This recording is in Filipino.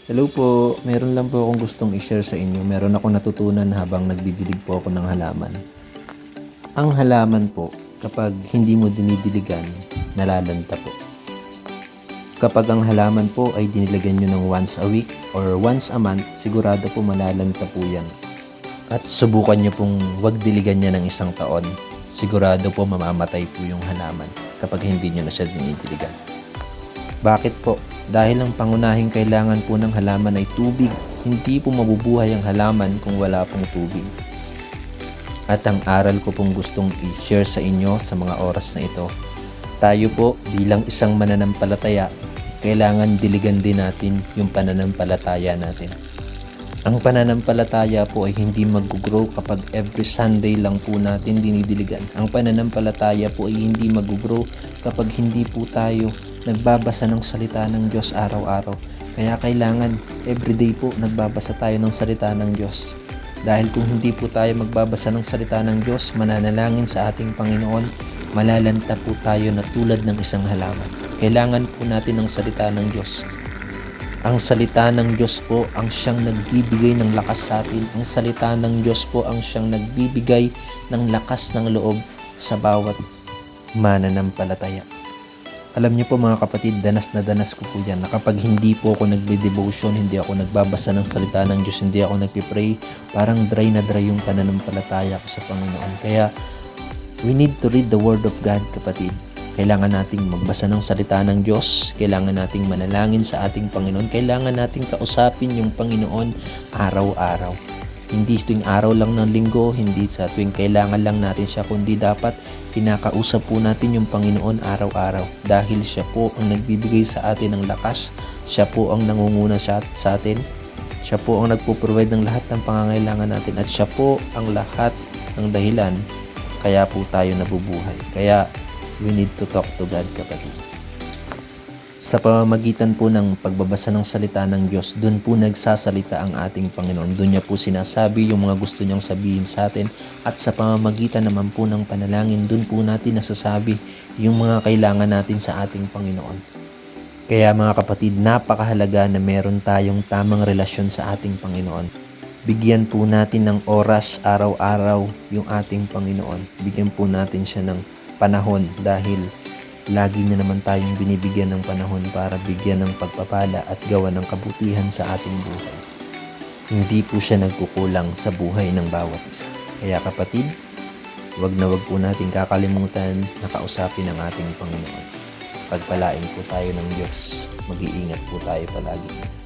Hello po, meron lang po akong gustong i-share sa inyo. Meron akong natutunan habang nagdidilig po ako ng halaman. Ang halaman po, kapag hindi mo dinidiligan, nalalanta po. Kapag ang halaman po ay diniligan nyo ng once a week or once a month, sigurado po malalanta po yan. At subukan nyo pong wag diligan niya ng isang taon. Sigurado po mamamatay po yung halaman kapag hindi nyo na siya dinidiligan. Bakit po? Dahil ang pangunahing kailangan po ng halaman ay tubig. Hindi po mabubuhay ang halaman kung wala pong tubig. At ang aral ko pong gustong i-share sa inyo sa mga oras na ito, tayo po bilang isang mananampalataya, kailangan diligan din natin yung pananampalataya natin. Ang pananampalataya po ay hindi mag-grow kapag every Sunday lang po natin dinidiligan. Ang pananampalataya po ay hindi mag-grow kapag hindi po tayo nagbabasa ng salita ng Diyos araw-araw. Kaya kailangan everyday po nagbabasa tayo ng salita ng Diyos. Dahil kung hindi po tayo magbabasa ng salita ng Diyos, mananalangin sa ating Panginoon, malalanta po tayo na tulad ng isang halaman. Kailangan po natin ng salita ng Diyos. Ang salita ng Diyos po ang siyang nagbibigay ng lakas sa atin. Ang salita ng Diyos po ang siyang nagbibigay ng lakas ng loob sa bawat mananampalataya. Alam niyo po mga kapatid, danas na danas ko po yan na kapag hindi po ako nagde-devotion, hindi ako nagbabasa ng salita ng Diyos, hindi ako nagpipray, parang dry na dry yung pananampalataya ko sa Panginoon. Kaya we need to read the Word of God, kapatid. Kailangan nating magbasa ng salita ng Diyos, kailangan nating manalangin sa ating Panginoon, kailangan nating kausapin yung Panginoon araw-araw. Hindi tuwing araw lang ng linggo, hindi sa tuwing kailangan lang natin siya, kundi dapat kinakausap po natin yung Panginoon araw-araw dahil siya po ang nagbibigay sa atin ng lakas, siya po ang nangunguna sa atin, siya po ang nagpo-provide ng lahat ng pangangailangan natin at siya po ang lahat ng dahilan kaya po tayo nabubuhay. Kaya we need to talk to God, kapatid. Sa pamamagitan po ng pagbabasa ng salita ng Diyos, doon po nagsasalita ang ating Panginoon. Doon niya po sinasabi yung mga gusto niyang sabihin sa atin at sa pamamagitan naman po ng panalangin, doon po natin nasasabi yung mga kailangan natin sa ating Panginoon. Kaya mga kapatid, napakahalaga na meron tayong tamang relasyon sa ating Panginoon. Bigyan po natin ng oras araw-araw yung ating Panginoon. Bigyan po natin siya ng panahon dahil lagi na naman tayong binibigyan ng panahon para bigyan ng pagpapala at gawa ng kabutihan sa ating buhay. Hindi po siya nagkukulang sa buhay ng bawat isa. Kaya kapatid, wag na wag po natin kakalimutan na kausapin ang ating Panginoon. Pagpalain po tayo ng Diyos. Mag-iingat po tayo palagi.